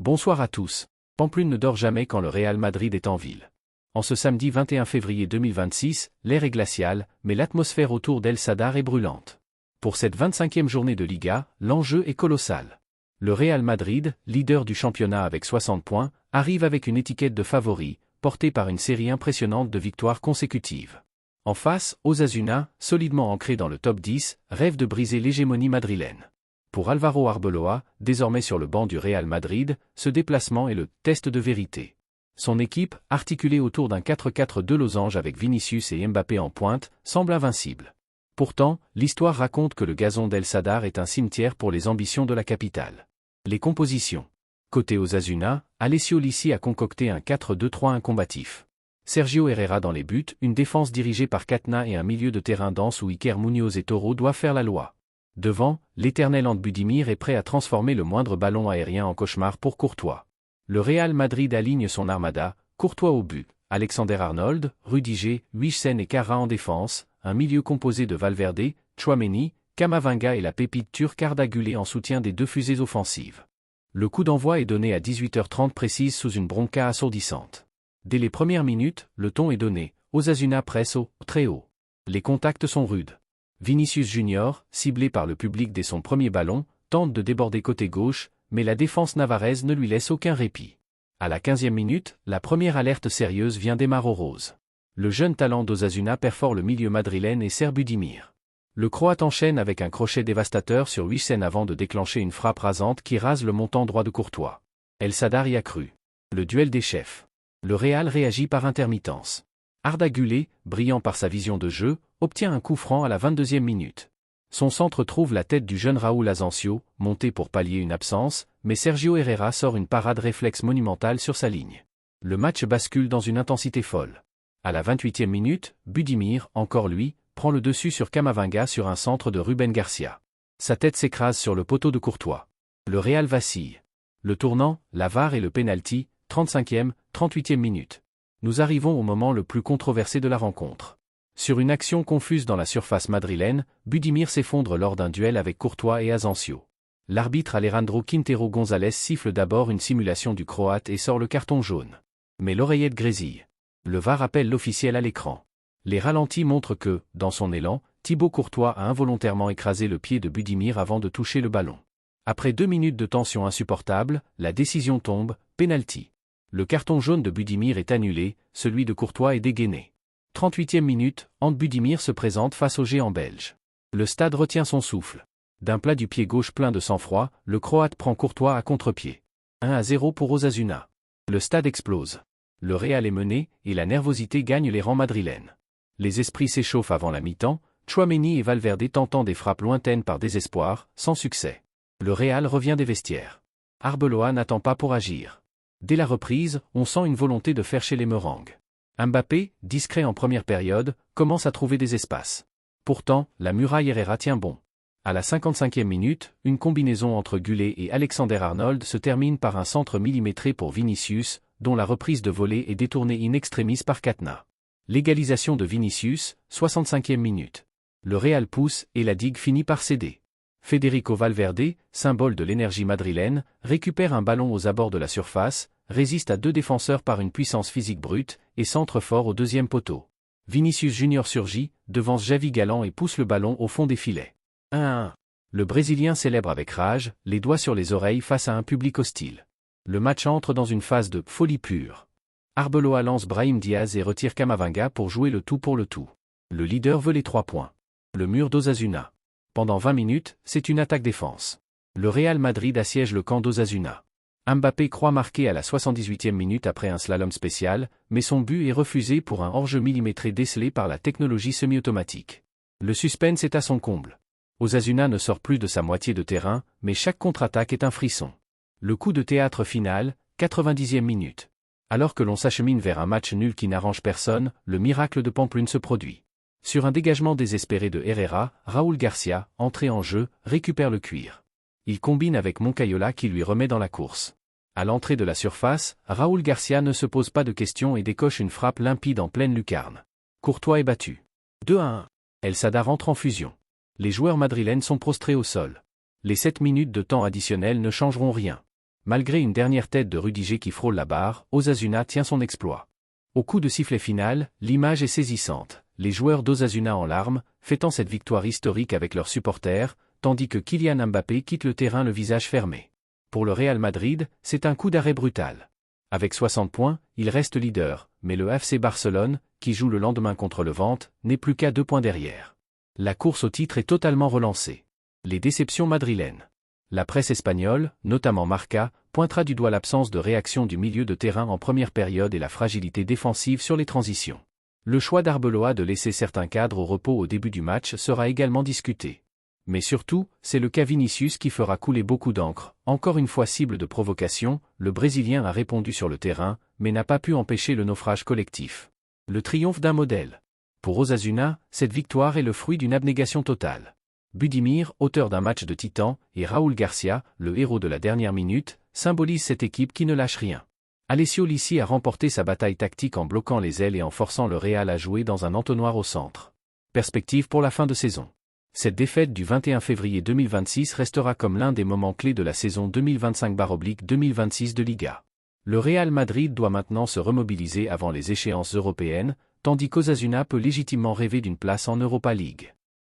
Bonsoir à tous. Pamplune ne dort jamais quand le Real Madrid est en ville. En ce samedi 21 février 2026, l'air est glacial, mais l'atmosphère autour d'El Sadar est brûlante. Pour cette 25e journée de Liga, l'enjeu est colossal. Le Real Madrid, leader du championnat avec 60 points, arrive avec une étiquette de favori, portée par une série impressionnante de victoires consécutives. En face, Osasuna, solidement ancré dans le top 10, rêve de briser l'hégémonie madrilène. Pour Álvaro Arbeloa, désormais sur le banc du Real Madrid, ce déplacement est le « test de vérité ». Son équipe, articulée autour d'un 4-4-2 losange avec Vinicius et Mbappé en pointe, semble invincible. Pourtant, l'histoire raconte que le gazon d'El Sadar est un cimetière pour les ambitions de la capitale. Les compositions. Côté Osasuna, Alessio Lissi a concocté un 4-2-3-1 combatif. Sergio Herrera dans les buts, une défense dirigée par Catena et un milieu de terrain dense où Iker Muñoz et Toro doivent faire la loi. Devant, l'éternel Ant Budimir est prêt à transformer le moindre ballon aérien en cauchemar pour Courtois. Le Real Madrid aligne son armada, Courtois au but, Alexander-Arnold, Rudiger, Huijsen et Kara en défense, un milieu composé de Valverde, Tchouaméni, Camavinga et la pépite turque Arda Güler en soutien des deux fusées offensives. Le coup d'envoi est donné à 18h30 précise sous une bronca assourdissante. Dès les premières minutes, le ton est donné, Osasuna presse haut, très haut. Les contacts sont rudes. Vinicius Junior, ciblé par le public dès son premier ballon, tente de déborder côté gauche, mais la défense navarraise ne lui laisse aucun répit. À la 15e minute, la première alerte sérieuse vient d'Emaro Rose. Le jeune talent d'Osasuna perfore le milieu madrilène et sert Budimir. Le Croate enchaîne avec un crochet dévastateur sur Huijsen avant de déclencher une frappe rasante qui rase le montant droit de Courtois. El Sadar y a cru. Le duel des chefs. Le Real réagit par intermittence. Arda Güler, brillant par sa vision de jeu, obtient un coup franc à la 22e minute. Son centre trouve la tête du jeune Raúl Asensio, monté pour pallier une absence, mais Sergio Herrera sort une parade réflexe monumentale sur sa ligne. Le match bascule dans une intensité folle. À la 28e minute, Budimir, encore lui, prend le dessus sur Camavinga sur un centre de Rubén Garcia. Sa tête s'écrase sur le poteau de Courtois. Le Real vacille. Le tournant, la VAR et le penalty, 35e, 38e minute. Nous arrivons au moment le plus controversé de la rencontre. Sur une action confuse dans la surface madrilène, Budimir s'effondre lors d'un duel avec Courtois et Asensio. L'arbitre Alejandro Quintero González siffle d'abord une simulation du Croate et sort le carton jaune. Mais l'oreillette grésille. Le VAR appelle l'officiel à l'écran. Les ralentis montrent que, dans son élan, Thibaut Courtois a involontairement écrasé le pied de Budimir avant de toucher le ballon. Après 2 minutes de tension insupportable, la décision tombe, penalty. Le carton jaune de Budimir est annulé, celui de Courtois est dégainé. 38e minute, Ant Budimir se présente face au géant belge. Le stade retient son souffle. D'un plat du pied gauche plein de sang-froid, le Croate prend Courtois à contre-pied. 1-0 pour Osasuna. Le stade explose. Le Real est mené, et la nervosité gagne les rangs madrilènes. Les esprits s'échauffent avant la mi-temps, Tchouaméni et Valverde tentant des frappes lointaines par désespoir, sans succès. Le Real revient des vestiaires. Arbeloa n'attend pas pour agir. Dès la reprise, on sent une volonté de faire chez les meringues. Mbappé, discret en première période, commence à trouver des espaces. Pourtant, la muraille Herrera tient bon. À la 55e minute, une combinaison entre Güler et Alexander-Arnold se termine par un centre millimétré pour Vinicius, dont la reprise de volée est détournée in extremis par Catena. L'égalisation de Vinicius, 65e minute. Le Real pousse et la digue finit par céder. Federico Valverde, symbole de l'énergie madrilène, récupère un ballon aux abords de la surface, résiste à 2 défenseurs par une puissance physique brute, et centre fort au deuxième poteau. Vinicius Junior surgit, devance Javi Galan et pousse le ballon au fond des filets. 1-1. Le Brésilien célèbre avec rage, les doigts sur les oreilles face à un public hostile. Le match entre dans une phase de folie pure. Arbeloa lance Brahim Diaz et retire Camavinga pour jouer le tout pour le tout. Le leader veut les 3 points. Le mur d'Osasuna. Pendant 20 minutes, c'est une attaque-défense. Le Real Madrid assiège le camp d'Osasuna. Mbappé croit marquer à la 78e minute après un slalom spécial, mais son but est refusé pour un hors-jeu millimétré décelé par la technologie semi-automatique. Le suspense est à son comble. Osasuna ne sort plus de sa moitié de terrain, mais chaque contre-attaque est un frisson. Le coup de théâtre final, 90e minute. Alors que l'on s'achemine vers un match nul qui n'arrange personne, le miracle de Pamplune se produit. Sur un dégagement désespéré de Herrera, Raúl Garcia, entré en jeu, récupère le cuir. Il combine avec Moncayola qui lui remet dans la course. À l'entrée de la surface, Raúl Garcia ne se pose pas de questions et décoche une frappe limpide en pleine lucarne. Courtois est battu. 2-1. El Sadar entre en fusion. Les joueurs madrilènes sont prostrés au sol. Les 7 minutes de temps additionnel ne changeront rien. Malgré une dernière tête de Rudiger qui frôle la barre, Osasuna tient son exploit. Au coup de sifflet final, l'image est saisissante. Les joueurs d'Osasuna en larmes, fêtant cette victoire historique avec leurs supporters, tandis que Kylian Mbappé quitte le terrain le visage fermé. Pour le Real Madrid, c'est un coup d'arrêt brutal. Avec 60 points, il reste leader, mais le FC Barcelone, qui joue le lendemain contre le Levante, n'est plus qu'à 2 points derrière. La course au titre est totalement relancée. Les déceptions madrilènes. La presse espagnole, notamment Marca, pointera du doigt l'absence de réaction du milieu de terrain en première période et la fragilité défensive sur les transitions. Le choix d'Arbeloa de laisser certains cadres au repos au début du match sera également discuté. Mais surtout, c'est le cas Vinicius qui fera couler beaucoup d'encre. Encore une fois cible de provocation, le Brésilien a répondu sur le terrain, mais n'a pas pu empêcher le naufrage collectif. Le triomphe d'un modèle. Pour Osasuna, cette victoire est le fruit d'une abnégation totale. Budimir, auteur d'un match de titan, et Raúl Garcia, le héros de la dernière minute, symbolisent cette équipe qui ne lâche rien. Alessio Lissi a remporté sa bataille tactique en bloquant les ailes et en forçant le Real à jouer dans un entonnoir au centre. Perspective pour la fin de saison. Cette défaite du 21 février 2026 restera comme l'un des moments clés de la saison 2025/2026 de Liga. Le Real Madrid doit maintenant se remobiliser avant les échéances européennes, tandis qu'Osasuna peut légitimement rêver d'une place en Europa League.